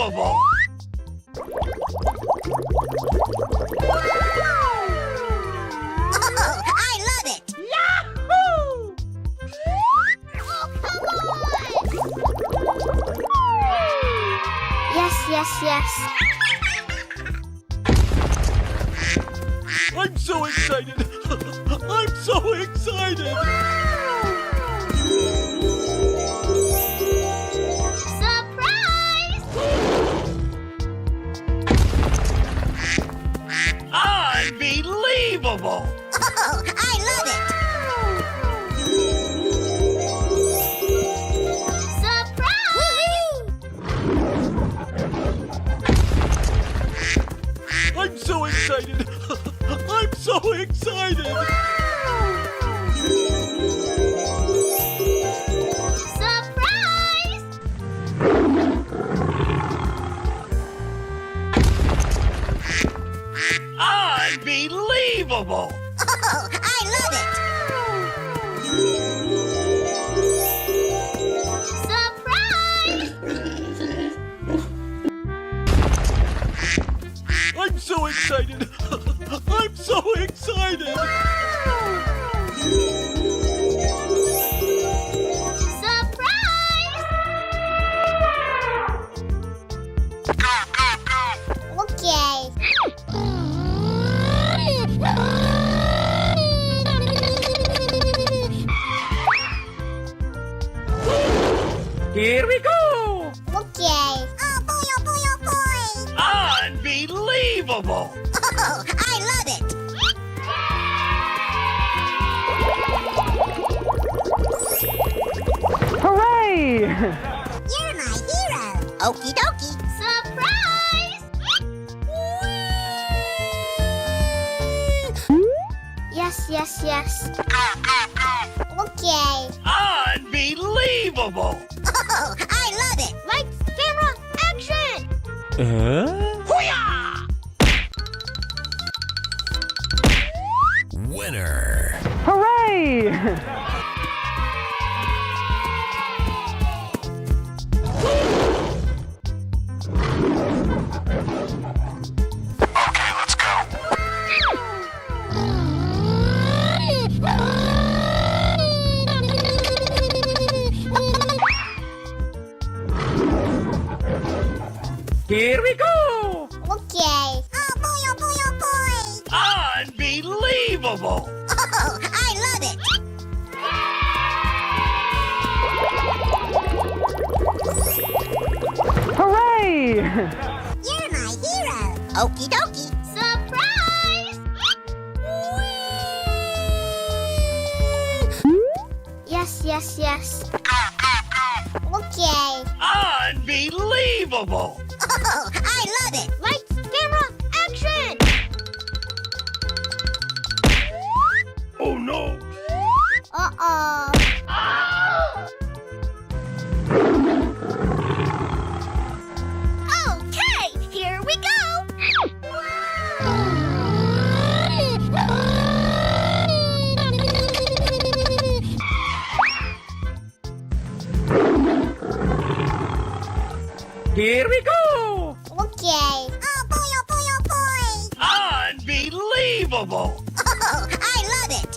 Unbelievable! Oh, I love it! Yahoo! Oh, come on! Yes. I'm so excited! I'm so excited! Surprise! Unbelievable! Oh, I love it! Surprise! I'm so excited! I'm so excited! Surprise! Unbelievable! Oh, I love it! Surprise! I'm so excited! I'm so excited! Surprise! Okay. Here we go! Okay. Oh, boy, oh, boy, oh, boy! Unbelievable! Oh, I love it! Hooray! You're my hero! Okie dokie! Surprise! Yes. Okay. Unbelievable! Oh, I love it! Lights, camera, action! Hoo-yah! Winner! Hooray! Okay, let's go. Here we go! Okay. Oh, boy, oh, boy, oh, boy! Unbelievable! Oh, I love it! Hooray! You're my hero! Okie dokie! Surprise! Yes. Okay. Unbelievable! Oh, I love it! Lights, camera, action! Oh no! Uh-oh. Okay, here we go! Here we go! Okay. Oh, boy, oh, boy, oh, boy! Unbelievable! Oh, I love it!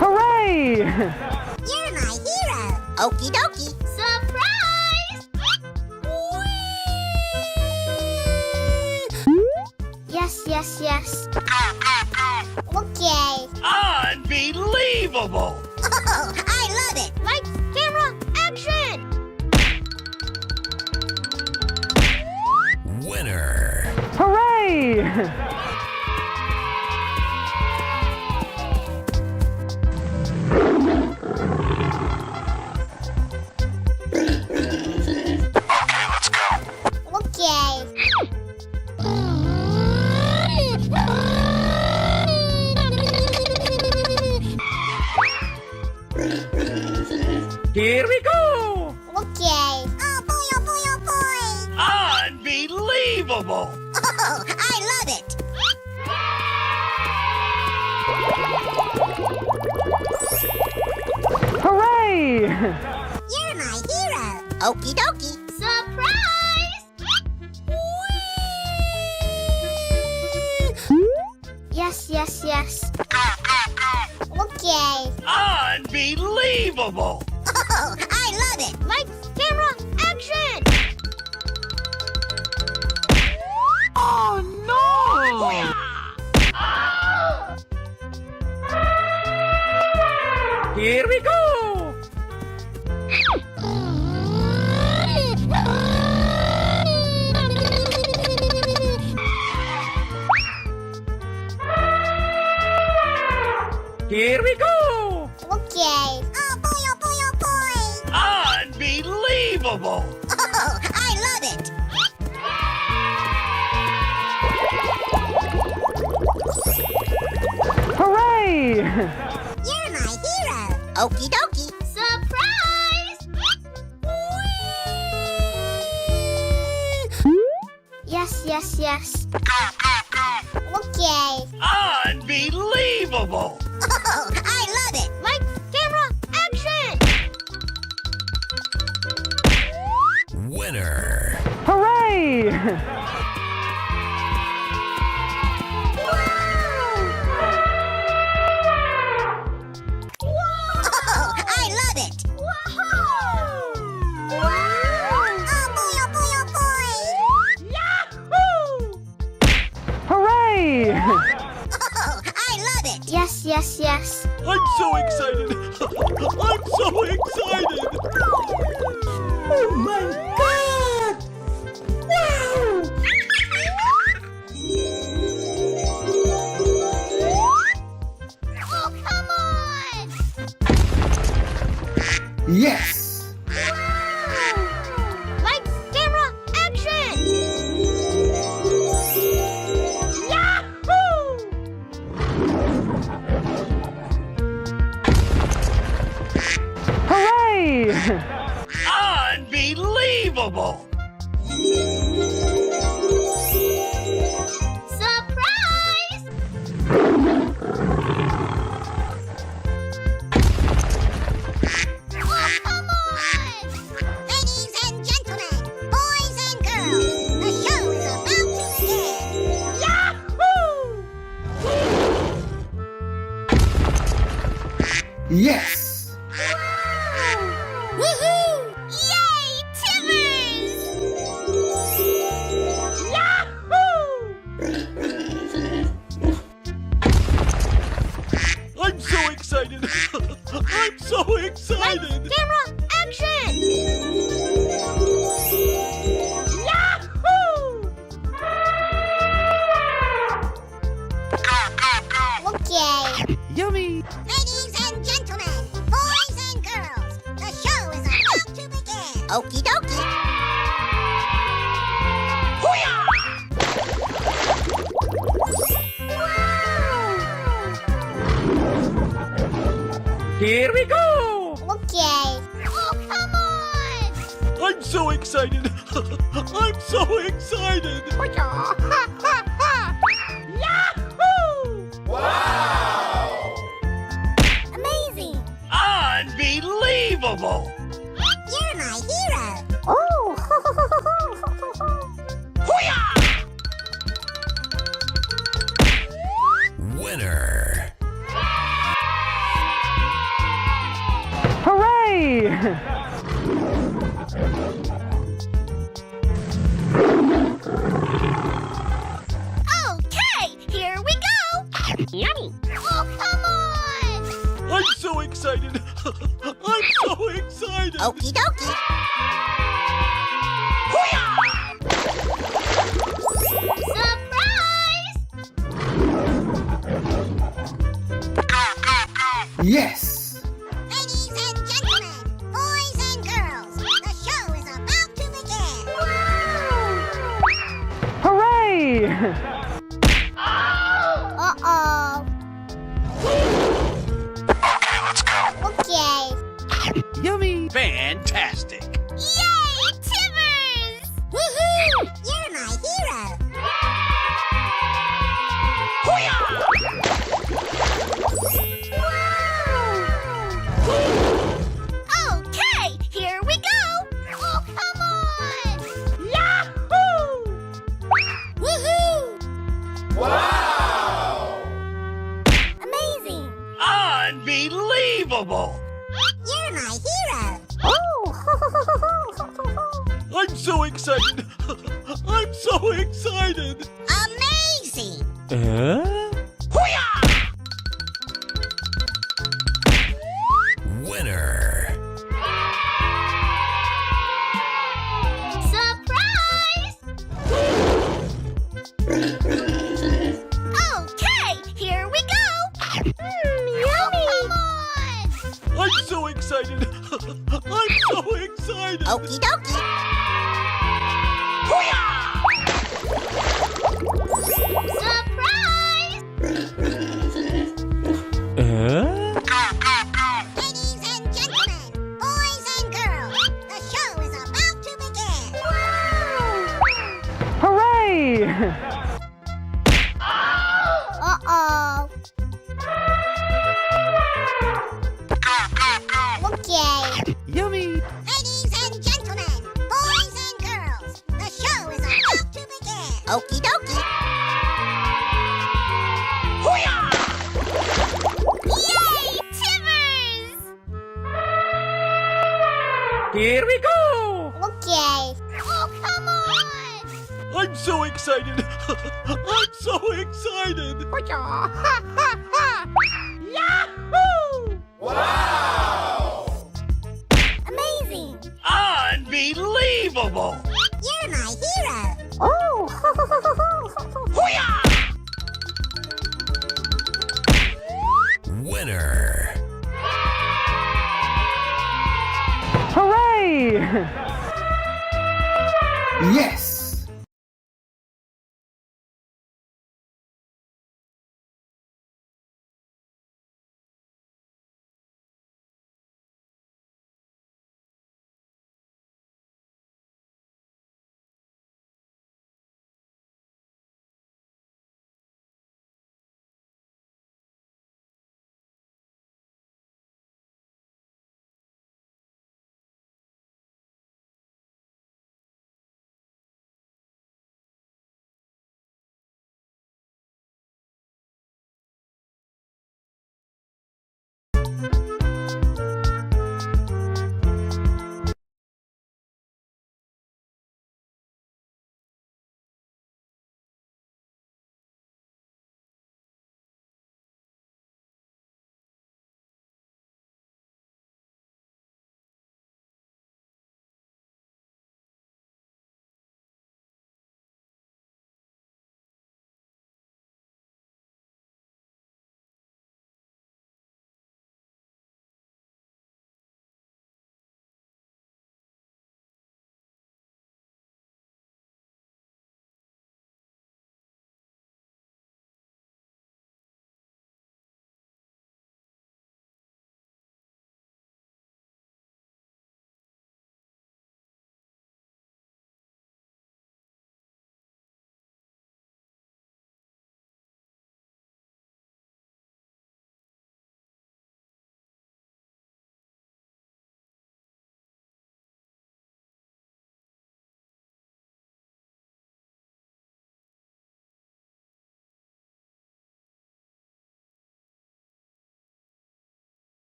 Hooray! You're my hero! Okie dokie! Surprise! Yes. Okay. Unbelievable! Oh, I love it! Lights, camera, action! Winner! Hooray! Okay, let's go. Okay. Here we go! Okay. Oh, boy, oh, boy, oh, boy! Unbelievable! Oh, I love it! Hooray! You're my hero. Okie dokie. Surprise! Yes, yes, yes. Okay. Unbelievable! Oh, I love it. Lights, camera, action! Oh no! Here we go! Here we go! Okay. Oh boy, oh boy, oh boy. Unbelievable! Oh, I love it. Hooray! You're my hero. Okie dokie. Surprise! Yes, yes, yes. Okay. Unbelievable! Oh, I love it. Lights, camera, action! Winner! Hooray! Oh, I love it. Oh boy, oh boy, oh boy. Hooray! Oh, I love it. Yes, yes, yes. I'm so excited! I'm so excited! Oh my God! Wow! Oh, come on! Yes! Lights, camera, action! Yahoo! Hooray! Unbelievable! Surprise! Oh, come on! Ladies and gentlemen, boys and girls, the show is about to begin. Yahoo! Yes! Woohoo! Yay, Timmers! Yahoo! I'm so excited! I'm so Lights, excited! camera, action! Yahoo! Okay. Yummy! Ladies and gentlemen, boys and girls, the show is about to begin. Okie dokie. Here we go! Okay. Oh, come on! I'm so excited! I'm so excited! Yahoo! Amazing. Unbelievable! You're my hero. Oh! Winner! Hooray! Okay, here we go! Yummy! Oh, come on! I'm so excited! I'm so excited! Okie dokie. Surprise! Yes! Ladies and gentlemen, boys and girls, the show is about to begin. Hooray! Uh-oh. Okay. Yummy! Fantastic! Yay, Timmers! Woohoo! You're my hero. Oh, Unbelievable! You're my hero. I'm so excited! I'm so excited! Amazing. Winner! Surprise! Okay, here we go. Yummy! Come on! I'm so excited! I'm so excited! Okie dokie. Surprise! Ladies and gentlemen, boys and girls, the show is about to begin. Hooray! Uh-oh. Okay. Yummy! Ladies and gentlemen, boys and girls, the show is about to begin. Okie dokie. Yay, Timbers! Here we go! Okay. Oh, come on! I'm so excited! I'm so excited! Amazing! Unbelievable! You're my hero. Winner! Hooray! Yes.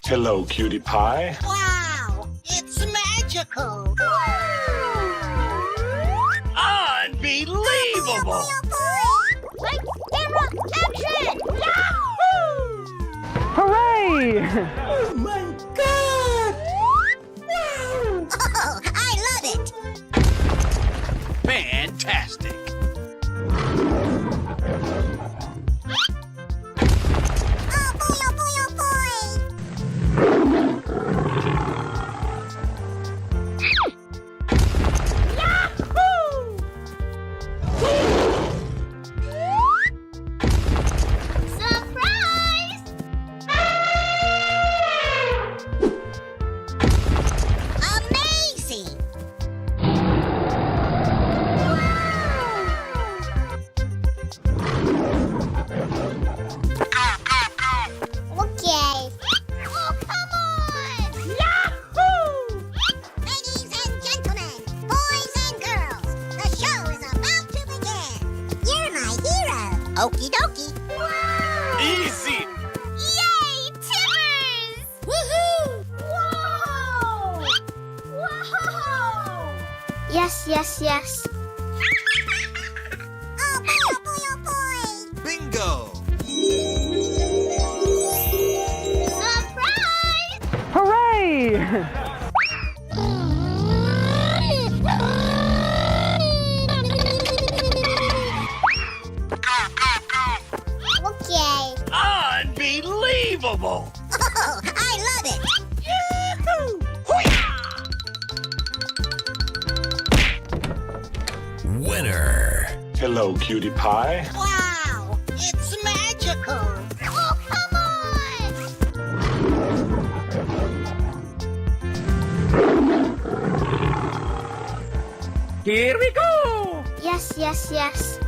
Hello, cutie pie. Wow, it's magical. Unbelievable! Lights, camera, action! Yahoo! Hooray! Oh my god! Oh, I love it. Fantastic! Oh boy, oh boy, oh boy. Surprise! Amazing. Okie dokie. Easy. Yay, Timbers! Woohoo! Whoa! Whoa! Yes, yes, yes. Oh boy, oh boy, oh boy! Bingo. Surprise! Hooray! Okay. Unbelievable. Oh, I love it! Winner. Hello, cutie pie. Wow! It's magical! Oh, come on! Here we go! Yes, yes, yes.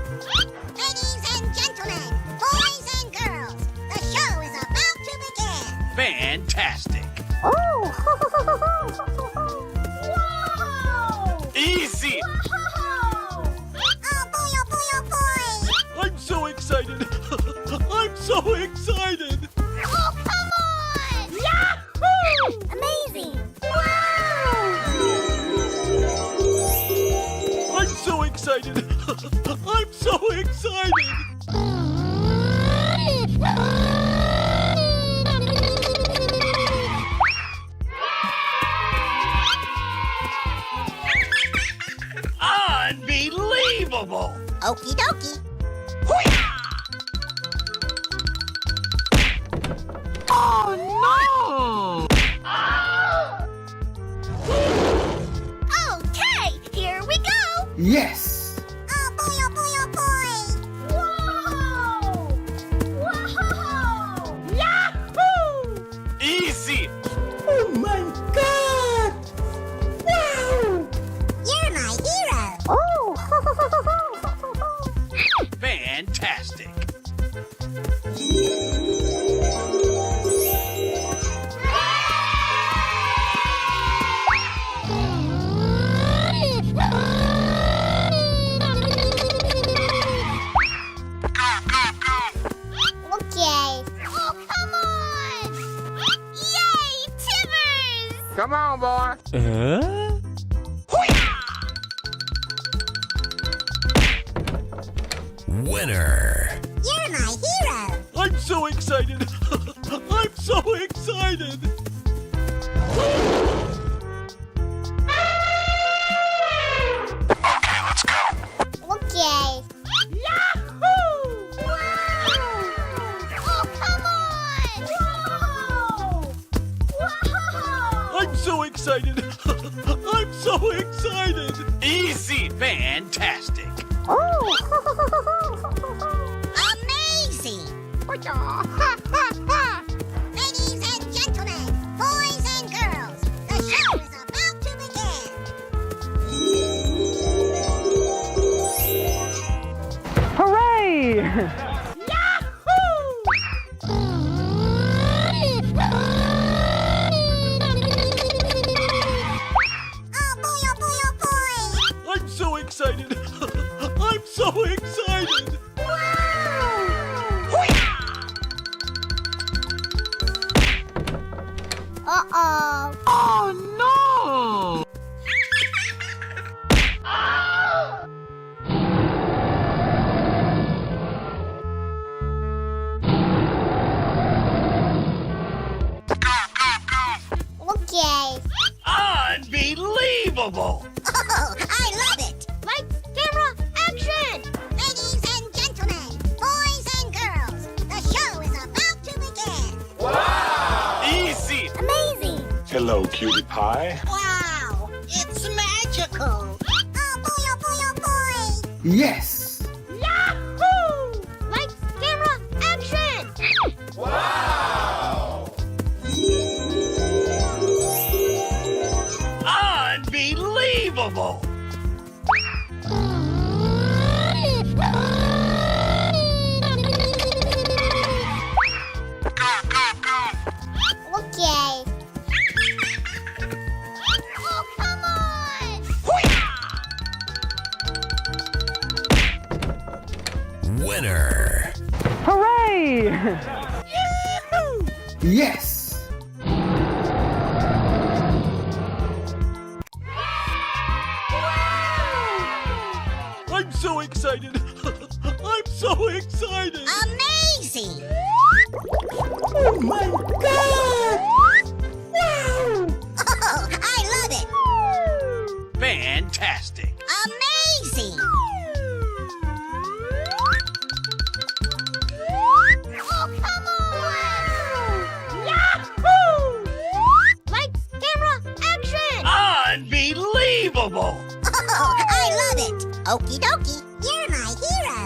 Ladies and gentlemen, boys and girls, the show is about to begin! Fantastic. Oh! Whoa! Easy. Whoa! Oh boy, oh boy, oh boy! I'm so excited. I'm so excited. Oh, come on! Yahoo! Amazing! Wow! I'm so excited. I'm so excited. Unbelievable. Okie dokie. Oh Okay, here we go! Yes. Oh boy, oh boy, oh boy! Whoa! Whoa! Yahoo! no! Easy. Oh my God! Wow! You're my hero! Oh! Fantastic. Okay. Oh, come on! Yay, Timbers! Come on, boy. Winner. You're my hero! I'm so excited. I'm so excited. Okay, let's go. Okay. Yahoo! Wow! Oh, come on! Whoa! Whoa! I'm so excited. I'm so excited. Easy. Fantastic. Oh! Amazing! Ladies and gentlemen, boys and girls, the show is about to begin! Hooray! Oh boy, oh boy, oh boy! I'm so excited. I'm so excited. Uh-oh. Oh no! Okay. Unbelievable. Oh, I love it! Lights, camera, action! Ladies and gentlemen, boys and girls, the show is about to begin! Easy. Amazing! Hello, cutie pie. Wow! It's magical! Oh boy, oh boy, oh boy! Yes. Yahoo! Lights, camera, action! Unbelievable. Okay. Oh, come on! Winner. Yes. I'm so excited. I'm so excited. Amazing! Oh my God! Wow! Oh, I love it! Fantastic. Amazing! Oh, come on! Yahoo! Lights, camera, action! Unbelievable. Oh, I love it! Okie dokie, you're my hero!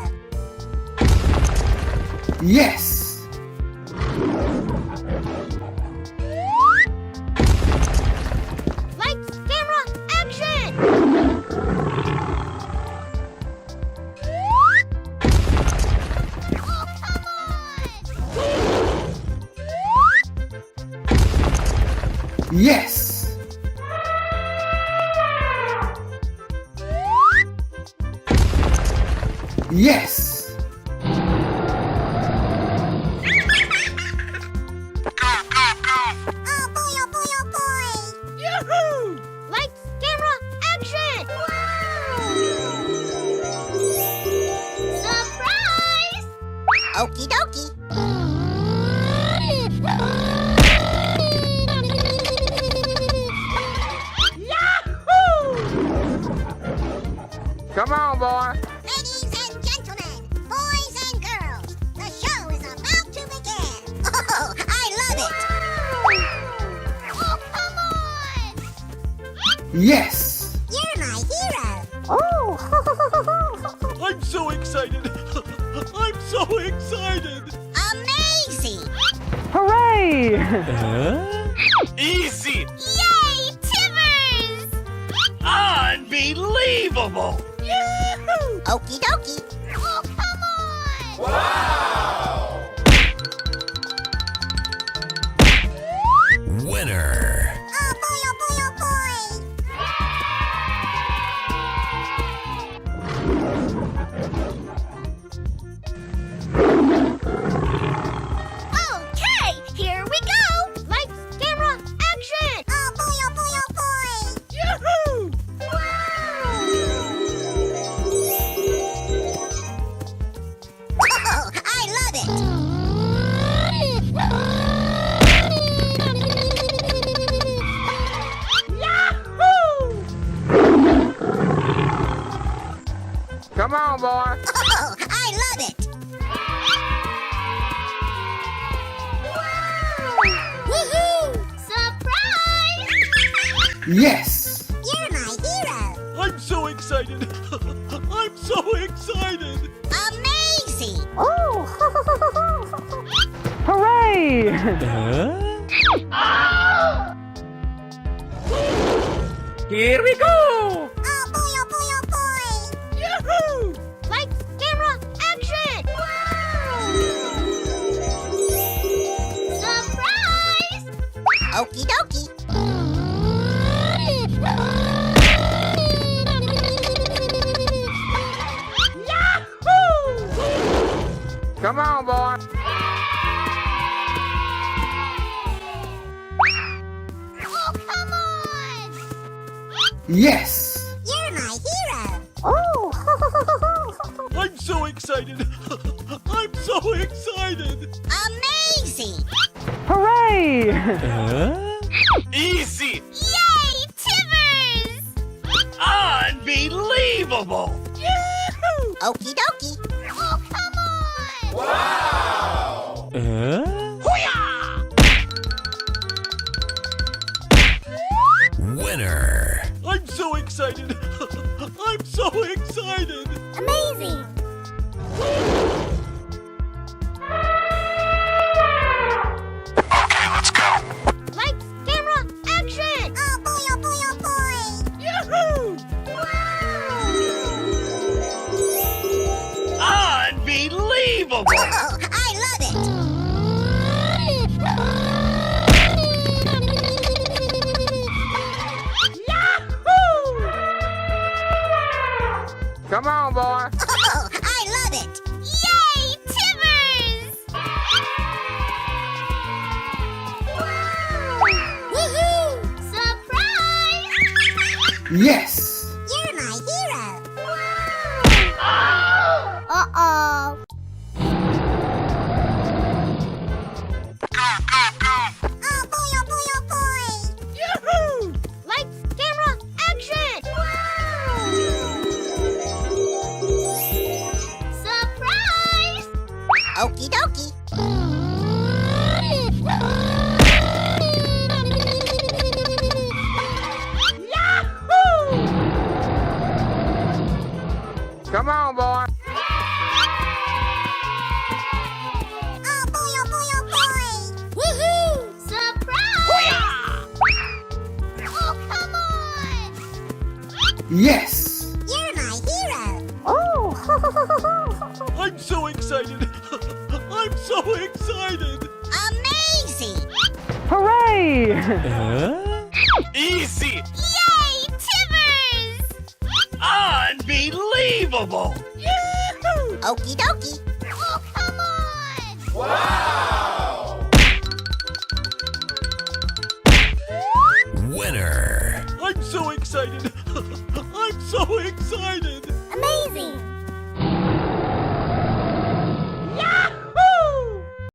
Yes. Lights, camera, action! Oh, come on! Yes. Yes. Oh boy, oh boy, oh boy! Yahoo! Lights, camera, action! Surprise! Okie dokie. Come on, boy. Ladies and gentlemen, boys and girls, the show is about to begin. Oh, I love it! Oh, come on! Yes. You're my hero! I'm so excited. I'm so excited. Amazing! Hooray! Easy. Yay, Timmers! Unbelievable. Yahoo! Okie dokie. Oh, come on! Winner. Oh boy, oh boy, oh boy! Okay, here we go! Lights, camera, action! Oh boy, oh boy, oh boy! Yahoo! Oh, I love it! Yahoo! Come on, boy. Oh, I love it! Woohoo! Surprise! Yes. You're my hero! I'm so excited. I'm so excited. Amazing! Hooray! Here we go. Oh boy, oh boy, oh boy! Yahoo! Lights, camera, action! Surprise! Okie dokie. Yahoo! Come on, boy. Oh, come on! Yes. You're my hero! I'm so excited. I'm so excited. Amazing! Hooray! Easy. Yay, Timmers! Unbelievable. Yahoo! Okie dokie. Oh, come on! Winner. I'm so excited. I'm so excited. Amazing! Okay, let's go. Lights, camera, action! Oh boy, oh boy, oh boy! Yahoo! Unbelievable. Oh, I love it! Yahoo! Yes. You're my hero. Uh-oh. Oh boy, oh boy, oh boy. Yahoo! Lights, camera, action! Surprise! Okie dokie. Come on, boy. Oh boy, oh boy, oh boy. Woohoo! Surprise! Oh, come on! Yes. You're my hero. I'm so excited. I'm so excited. Amazing. Hooray! Easy. Yay, Timbers! Unbelievable. Yahoo! Okie dokie. Oh, come on! Wow!